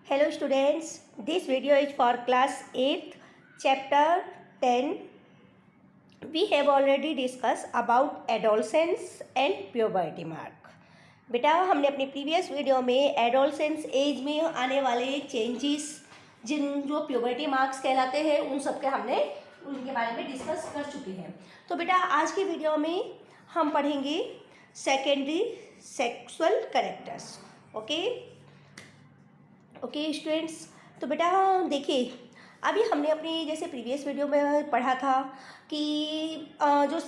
Hello students, this video is for class 8th, chapter 10. We have already discussed about adolescence and puberty mark. बेटा हमने अपनी previous video में adolescence as में आने वाले changes जो प्यूबर्टी मार्क्स कहलाते हैं उन सब के हमने उनके बारे में डिस्कस कर चुके हैं। तो बेटा आज की वीडियो में हम पढ़ेंगे secondary sexual characters. Okay students, तो बेटा देखिए अभी हमने अपनी जैसे प्रीवियस वीडियो में पढ़ा था कि जो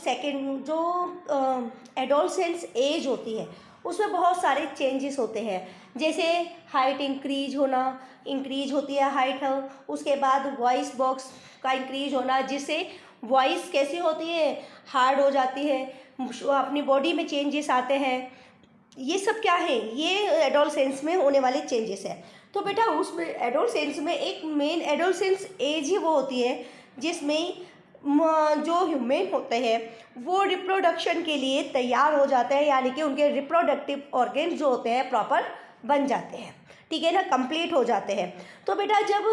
एडोलसेंस एज होती है उसमें बहुत सारे चेंजेस होते हैं। जैसे हाइट इंक्रीज होती है हाइट, उसके बाद वॉइस बॉक्स का इंक्रीज होना जिससे वॉइस कैसी होती है, हार्ड हो जाती है, अपनी बॉडी में चेंजेस आते हैं। ये सब क्या है, ये एडोलसेंस में होने वाले चेंजेस है। तो बेटा उसमें एडोलसेंस में एक मेन एडोलसेंस एज ही वो होती है जिसमें जो ह्यूमन होते हैं वो रिप्रोडक्शन के लिए तैयार हो जाते हैं, यानी कि उनके रिप्रोडक्टिव ऑर्गन जो होते हैं प्रॉपर बन जाते हैं, ठीक है ना, कंप्लीट हो जाते हैं। तो बेटा जब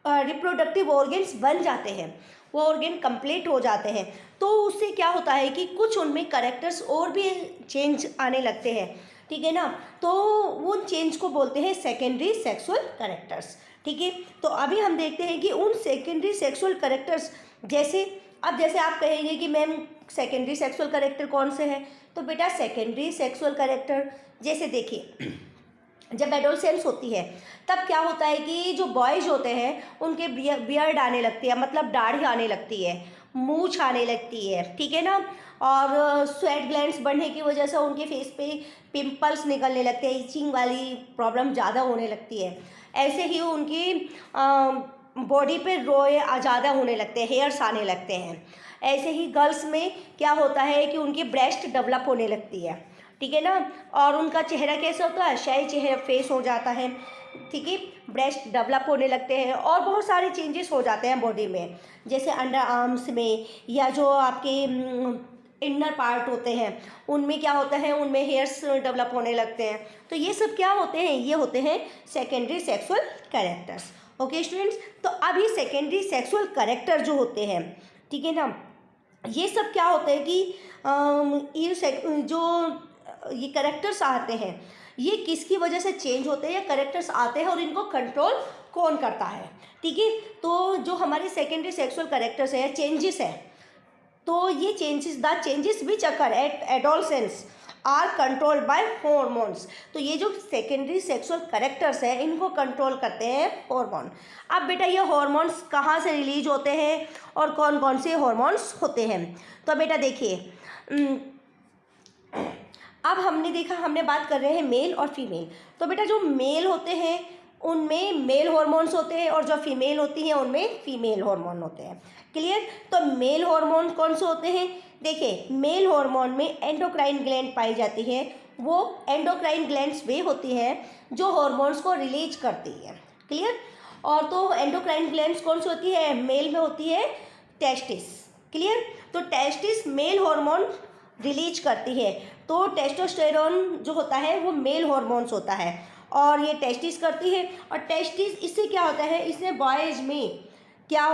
रिप्रोडक्टिव ऑर्गन्स बन जाते हैं, वो ऑर्गन कंप्लीट हो जाते हैं, तो उससे क्या होता है कि कुछ उनमें कैरेक्टर्स और भी चेंज आने लगते हैं, ठीक है ना। तो वो चेंज को बोलते हैं सेकेंडरी सेक्सुअल कैरेक्टर्स, ठीक है। तो अभी हम देखते हैं कि उन सेकेंडरी सेक्सुअल कैरेक्टर्स जैसे आप कहेंगे कि मैम सेकेंडरी सेक्सुअल कैरेक्टर कौन से हैं, तो बेटा सेकेंडरी सेक्सुअल कैरेक्टर जैसे देखिए जब एडोलसेंस होती है तब क्या होता है कि जो बॉयज होते हैं उनके बियर्ड आने लगती है, मतलब दाढ़ी आने लगती है, मूंछ आने लगती है, ठीक है ना, और स्वेट ग्लैंड्स बढ़ने की वजह से उनके फेस पे पिंपल्स निकलने लगते हैं, इचिंग वाली प्रॉब्लम ज़्यादा होने लगती है। ऐसे ही उनकी बॉडी पे रोए ज़्यादा होने लगते हैं, हेयर्स आने लगते हैं। ऐसे ही गर्ल्स में क्या होता है कि उनकी ब्रेस्ट डेवलप होने लगती है, ठीक है ना, और उनका चेहरा कैसा होता है, शाही चेहरा फेस हो जाता है, ठीक है, ब्रेस्ट डेवलप होने लगते हैं और बहुत सारे चेंजेस हो जाते हैं बॉडी में, जैसे अंडर आर्म्स में या जो आपके इनर पार्ट होते हैं उनमें क्या होता है, उनमें हेयर्स डेवलप होने लगते हैं। तो ये सब क्या होते हैं, ये होते हैं secondary sexual characters. Okay students, तो अब ये सेकेंडरी सेक्सुअल कैरेक्टर जो होते हैं, ठीक है ना, ये सब क्या होते हैं कि ये कैरेक्टर्स आते हैं ये किसकी वजह से चेंज होते हैं, या कैरेक्टर्स आते हैं और इनको कंट्रोल कौन करता है, ठीक है। तो जो हमारे सेकेंडरी सेक्सुअल कैरेक्टर्स है, चेंजेस है, तो ये changes which occur at adolescence are controlled by hormones. तो ये जो सेकेंडरी सेक्सुअल कैरेक्टर्स है इनको कंट्रोल करते हैं हॉर्मोन। अब बेटा ये हॉर्मोन्स कहाँ से रिलीज होते हैं और कौन कौन से हॉर्मोन्स होते हैं, तो बेटा देखिए अब हमने बात कर रहे हैं मेल और फीमेल। तो बेटा जो मेल होते हैं उनमें मेल हॉर्मोन्स होते हैं और जो फीमेल होती हैं उनमें फीमेल हार्मोन होते हैं। क्लियर। तो मेल हार्मोन कौन से होते हैं, देखिए मेल हार्मोन में एंडोक्राइन ग्लैंड पाई जाती है। वो एंडोक्राइन ग्लैंड्स वे होती हैं जो हार्मोन्स को रिलीज करती है। क्लियर। और तो एंडोक्राइन ग्लैंड्स कौन सी होती है, मेल में होती है टेस्टिस। क्लियर। तो टेस्टिस मेल हार्मोन रिलीज करती है, तो टेस्टोस्टेरोन जो होता है वो मेल हार्मोन्स होता है और ये टेस्टिस करती है। और टेस्टिस इससे क्या होता है, इससे बॉयज में क्या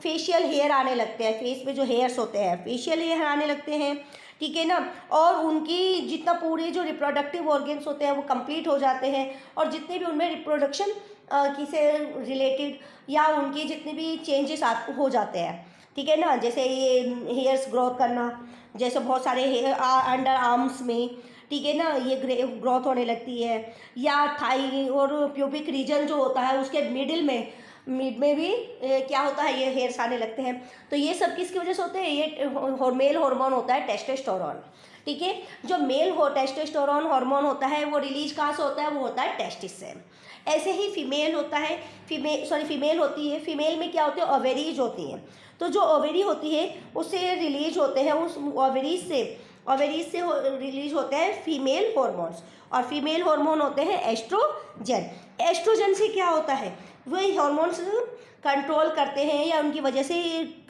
फेशियल हेयर आने लगते हैं, फेस पे जो हेयर्स होते हैं फेशियल हेयर आने लगते हैं, ठीक है ना, और उनकी जितना पूरे जो रिप्रोडक्टिव ऑर्गन्स होते हैं वो कंप्लीट हो जाते हैं और जितने भी उनमें रिप्रोडक्शन की से रिलेटेड या उनके जितने भी चेंजेस हो जाते हैं, ठीक है ना, जैसे ये हेयर्स ग्रोथ करना, जैसे बहुत सारे हेयर अंडर आर्म्स में, ठीक है ना, ये ग्रोथ होने लगती है, या थाई और प्यूबिक रीजन जो होता है उसके मिड में भी क्या होता है, ये हेयर्स आने लगते हैं। तो ये सब किसकी वजह से होते हैं, ये मेल हार्मोन होता है टेस्टोस्टेरोन, ठीक है। जो मेल टेस्टोस्टेरोन हार्मोन होता है वो रिलीज कहाँ से होता है, वो होता है टेस्टिस से। ऐसे ही फीमेल होती है, फीमेल में क्या होते हैं, ओवेरीज होती हैं। तो जो ओवेरी होती है उससे रिलीज होते हैं, उस ओवेरीज से रिलीज होते हैं फीमेल हॉर्मोन्स, और फीमेल हार्मोन होते हैं एस्ट्रोजन। एस्ट्रोजन से क्या होता है, वही हॉर्मोन्स कंट्रोल करते हैं या उनकी वजह से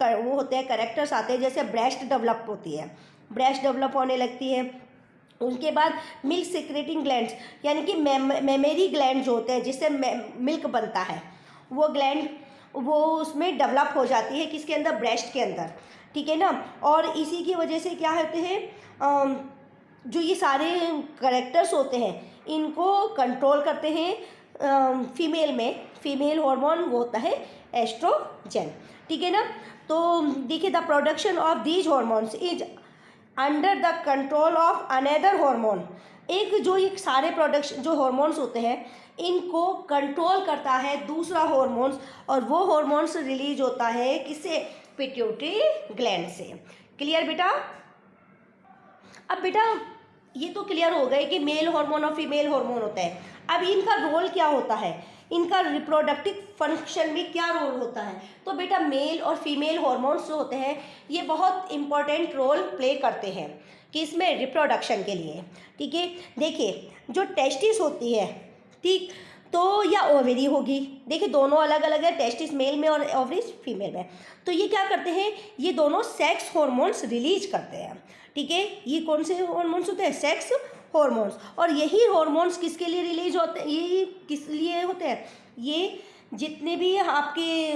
वो होते हैं कैरेक्टर्स आते हैं, जैसे ब्रेस्ट डेवलप होती है, ब्रेस्ट डेवलप होने लगती है, उनके बाद मिल्क सिक्रेटिंग ग्लैंड्स, यानी कि मेमरी ग्लैंड जो होते हैं जिससे मिल्क बनता है, वो ग्लैंड वो उसमें डेवलप हो जाती है, किसके अंदर, ब्रेस्ट के अंदर, ठीक है ना। और इसी की वजह से क्या होते हैं, जो ये सारे करेक्टर्स होते हैं इनको कंट्रोल करते हैं फीमेल में, फीमेल हार्मोन वो होता है एस्ट्रोजन, ठीक है ना। तो देखिए the production of these hormones is under the control of another hormone. एक जो ये सारे प्रोडक्शन जो हार्मोन्स होते हैं इनको कंट्रोल करता है दूसरा हार्मोन्स, और वो हार्मोन्स रिलीज होता है किससे, पिट्यूटरी ग्लैंड से। क्लियर बेटा। अब बेटा ये तो क्लियर हो गए कि मेल हार्मोन और फीमेल हार्मोन होता है। अब इनका रोल क्या होता है, इनका रिप्रोडक्टिव फंक्शन में क्या रोल होता है। तो बेटा मेल और फीमेल हार्मोन्स जो होते हैं ये बहुत इंपॉर्टेंट रोल प्ले करते हैं कि इसमें रिप्रोडक्शन के लिए, ठीक है। देखिए जो टेस्टिस होती है, ठीक, तो या ओवेरी होगी, देखिए दोनों अलग अलग है, टेस्टिस मेल में और ओवरीज फीमेल में। तो ये क्या करते हैं, ये दोनों सेक्स हार्मोन्स रिलीज करते हैं, ठीक है। ये कौन से हार्मोन्स होते हैं, सेक्स हार्मोन्स। और यही हार्मोन्स किसके लिए रिलीज होते हैं, ये किस लिए होते हैं, ये जितने भी आपके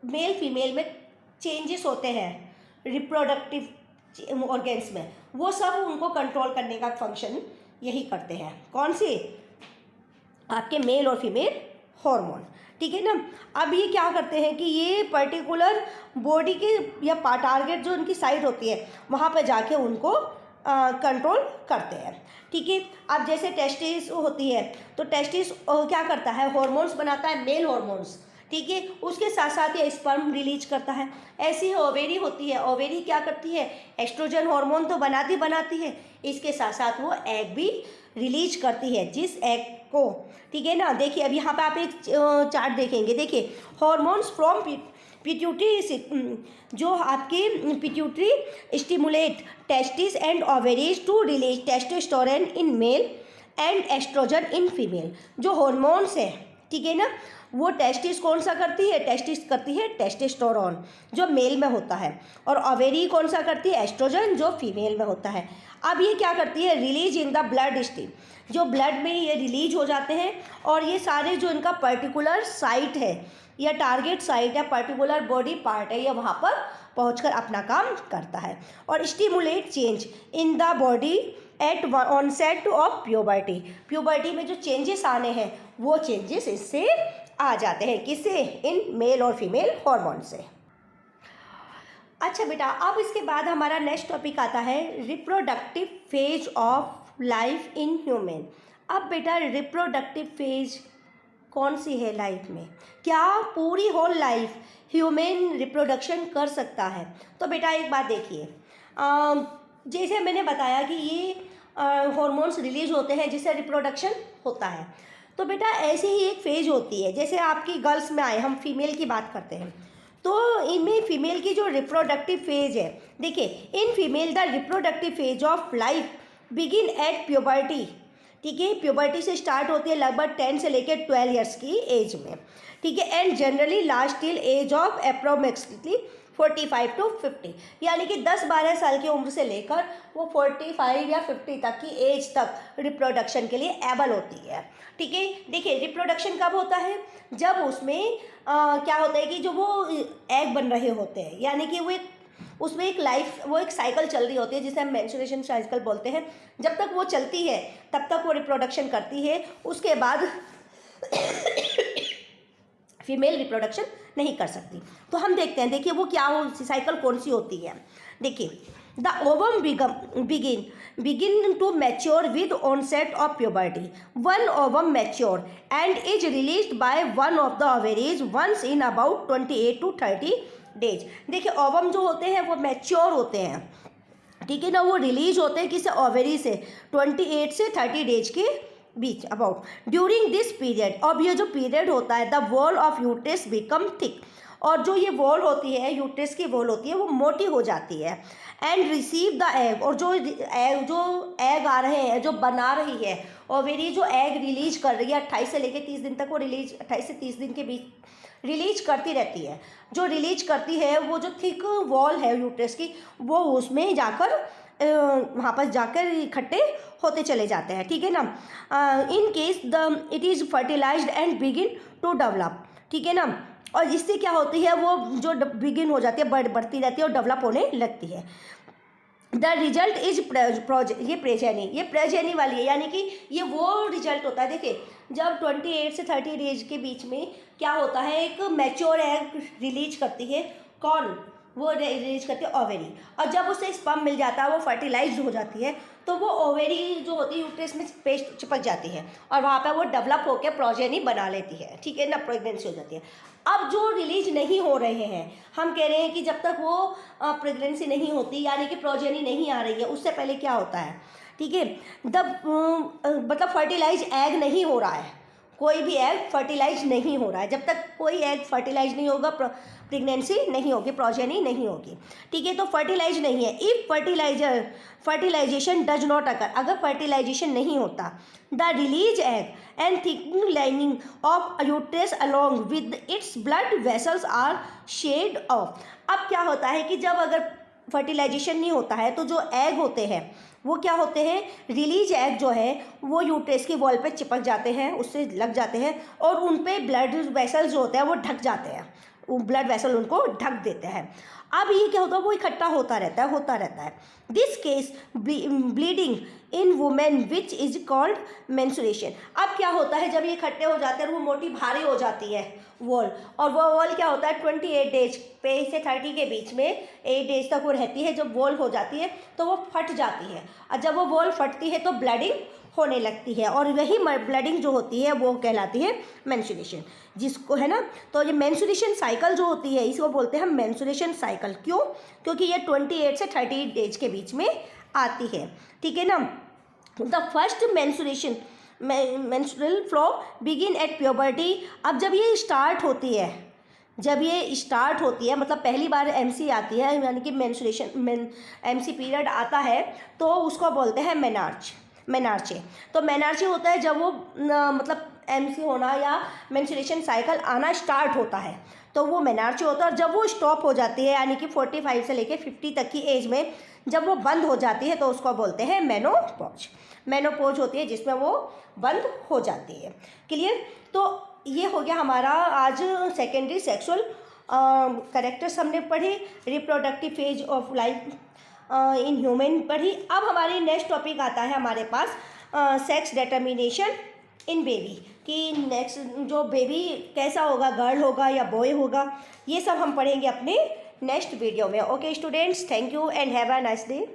मेल फीमेल में चेंजेस होते हैं रिप्रोडक्टिव ऑर्गेन्स में, वो सब उनको कंट्रोल करने का फंक्शन यही करते हैं। कौन से, आपके मेल और फीमेल हार्मोन, ठीक है ना। अब ये क्या करते हैं कि ये पर्टिकुलर बॉडी के या टारगेट जो उनकी साइड होती है वहाँ पर जाके उनको कंट्रोल करते हैं, ठीक है। अब जैसे टेस्टिस होती है तो टेस्टिस क्या करता है, हार्मोन्स बनाता है, मेल हार्मोन्स, ठीक है। उसके साथ साथ ये स्पर्म रिलीज करता है। ऐसी ओवेरी होती है, ओवेरी क्या करती है, एस्ट्रोजन हार्मोन तो बनाती है, इसके साथ साथ वो एग भी रिलीज करती है, जिस एग को, ठीक है ना। देखिए अब यहाँ पे आप एक चार्ट देखेंगे, देखिए हार्मोन्स फ्रॉम पिट्यूटरी, जो आपके pituitary stimulate testis and ovaries to release testosterone in male and estrogen in female. जो हार्मोन्स है, ठीक है ना, वो टेस्टिस कौन सा करती है, टेस्टिस करती है टेस्टोस्टेरोन जो मेल में होता है, और ओवेरी कौन सा करती है, एस्ट्रोजन जो फीमेल में होता है। अब ये क्या करती है, release in the blood stream, जो ब्लड में ये रिलीज हो जाते हैं, और ये सारे जो इनका पर्टिकुलर साइट है या टारगेट साइट है, पर्टिकुलर बॉडी पार्ट है, ये वहाँ पर पहुँचकर अपना काम करता है। और stimulate change in the body at onset of puberty, puberty में जो चेंजेस आने हैं वो चेंजेस इससे आ जाते हैं, किससे, इन मेल और फीमेल हार्मोन से। अच्छा बेटा अब इसके बाद हमारा नेक्स्ट टॉपिक आता है reproductive phase of life in human. अब बेटा रिप्रोडक्टिव फेज कौन सी है लाइफ में, क्या पूरी होल लाइफ ह्यूमन रिप्रोडक्शन कर सकता है। तो बेटा एक बात देखिए, जैसे मैंने बताया कि ये हार्मोन्स रिलीज होते हैं जिससे रिप्रोडक्शन होता है। तो बेटा ऐसे ही एक फेज होती है, जैसे आपकी गर्ल्स में आए, हम फीमेल की बात करते हैं, तो इनमें फीमेल की जो रिप्रोडक्टिव फेज है, देखिए in female the reproductive phase of life begin at puberty, ठीक है। प्यूबर्टी से स्टार्ट होती है लगभग 10 से लेकर 12 ईयर्स की एज में, ठीक है, and generally last till as of approximately 45 to 50, यानी कि 10-12 साल की उम्र से लेकर वो 45 या 50 तक की एज तक रिप्रोडक्शन के लिए एबल होती है, ठीक है। देखिए रिप्रोडक्शन कब होता है, जब उसमें क्या होता है कि जो वो एग बन रहे होते हैं, यानी कि वो एक उसमें एक लाइफ, वो एक साइकिल चल रही होती है जिसे हम मेंस्ट्रुएशन साइकिल बोलते हैं। जब तक वो चलती है तब तक वो रिप्रोडक्शन करती है, उसके बाद फीमेल रिप्रोडक्शन नहीं कर सकती। तो हम देखते हैं, देखिए वो क्या हो साइकिल कौन सी होती है। देखिए the ovum begin to mature with onset of puberty. One ovum mature and is released by one of the ovaries once in about 28 to 30 days. देखिए ओवम जो होते हैं वो मैच्योर होते हैं, ठीक है ना, वो रिलीज होते हैं किससे, ओवेरी से 28 से 30 डेज के बीच अबाउट। ड्यूरिंग दिस पीरियड, अब ये जो पीरियड होता है, the wall of uterus become thick, और जो ये वॉल होती है, यूट्रस की वॉल होती है, वो मोटी हो जाती है। एंड रिसीव द एग, और जो एग आ रहे हैं, जो बना रही है ओवेरी, जो एग रिलीज कर रही है 28 से लेकर 30 दिन तक, वो रिलीज 28 से 30 दिन के बीच रिलीज करती रहती है। जो रिलीज करती है वो जो थिक वॉल है यूट्रस की, वो उसमें जाकर वहाँ पर जाकर इकट्ठे होते चले जाते हैं, ठीक है ना। In case the it is fertilized and begin to develop, ठीक है ना। और इससे क्या होती है, वो जो बिगिन हो जाती है, बढ़ती रहती है और डेवलप होने लगती है। द रिजल्ट इज ये प्रेजेनी वाली है, यानी कि ये वो रिजल्ट होता है। देखिए जब 28 से 30 डेज के बीच में क्या होता है, एक मैच्योर एग रिलीज करती है, कौन वो रिलीज करती है, ओवेरी। और जब उसे स्पर्म मिल जाता है, वो फर्टिलाइज्ड हो जाती है, तो वो ओवेरी जो होती है यूट्रस में पेस्ट चिपक जाती है और वहाँ पर वो डेवलप होकर प्रोजेनी बना लेती है, ठीक है ना, प्रेगनेंसी हो जाती है। अब जो रिलीज नहीं हो रहे हैं, हम कह रहे हैं कि जब तक वो प्रेगनेंसी नहीं होती, यानी कि प्रोजेनी नहीं आ रही है, उससे पहले क्या होता है, ठीक है, मतलब फर्टिलाइज एग नहीं हो रहा है, कोई भी एग फर्टिलाइज नहीं हो रहा है। जब तक कोई एग फर्टिलाइज नहीं होगा, प्रेगनेंसी नहीं होगी, प्रोजेनी नहीं होगी, ठीक है। तो फर्टिलाइज नहीं है। If fertilization does not occur, अगर फर्टिलाइजेशन नहीं होता, the release egg and thickening lining of uterus along with its blood vessels are shed off. अब क्या होता है कि जब अगर फर्टिलाइजेशन नहीं होता है, तो जो एग होते हैं वो क्या होते हैं, रिलीज एग जो है वो यूट्रस की वॉल पे चिपक जाते हैं, उससे लग जाते हैं और उन पे ब्लड वेसल्स जो होते हैं वो ढक जाते हैं, वो ब्लड वेसल उनको ढक देते हैं। अब ये क्या होता है, वो इकट्ठा होता रहता है। This case bleeding in women which is called menstruation. अब क्या होता है, जब ये इकट्ठे हो जाते हैं, वो मोटी भारी हो जाती है वॉल, और वो वॉल क्या होता है 28 डेज पे से 30 के बीच में 8 डेज तक वो रहती है। जब वॉल हो जाती है तो वो फट जाती है, और जब वो वॉल फटती है तो ब्लडिंग होने लगती है, और वही ब्लडिंग जो होती है वो कहलाती है मेंस्ट्रुएशन, जिसको है ना। तो ये मेंस्ट्रुएशन साइकिल जो होती है, इसको बोलते हैं मेंस्ट्रुएशन साइकिल। क्यों? क्योंकि ये 28 से 30 डेज के बीच में आती है, ठीक है ना। The first menstrual flow begin at puberty. अब जब ये स्टार्ट होती है, मतलब पहली बार एमसी आती है, यानी कि मेंस्ट्रुएशन एमसी पीरियड आता है, तो उसको बोलते हैं मेनार्चे। तो मेनार्चे होता है जब वो मतलब एमसी होना या मेंस्ट्रुएशन साइकिल आना स्टार्ट होता है, तो वो मेनार्चे होता है। और जब वो स्टॉप हो जाती है, यानी कि 45 से लेके 50 तक की एज में जब वो बंद हो जाती है, तो उसको बोलते हैं मेनोपॉज होती है, जिसमें वो बंद हो जाती है। क्लियर? तो ये हो गया हमारा आज सेकेंडरी सेक्सुअल कैरेक्टर्स हमने पढ़े, reproductive phase of life in human पढ़ी। अब हमारी नेक्स्ट टॉपिक आता है हमारे पास सेक्स डिटर्मिनेशन इन बेबी, कि नेक्स्ट जो बेबी कैसा होगा, गर्ल होगा या बॉय होगा, ये सब हम पढ़ेंगे अपने नेक्स्ट वीडियो में। Okay students, thank you and have a nice day.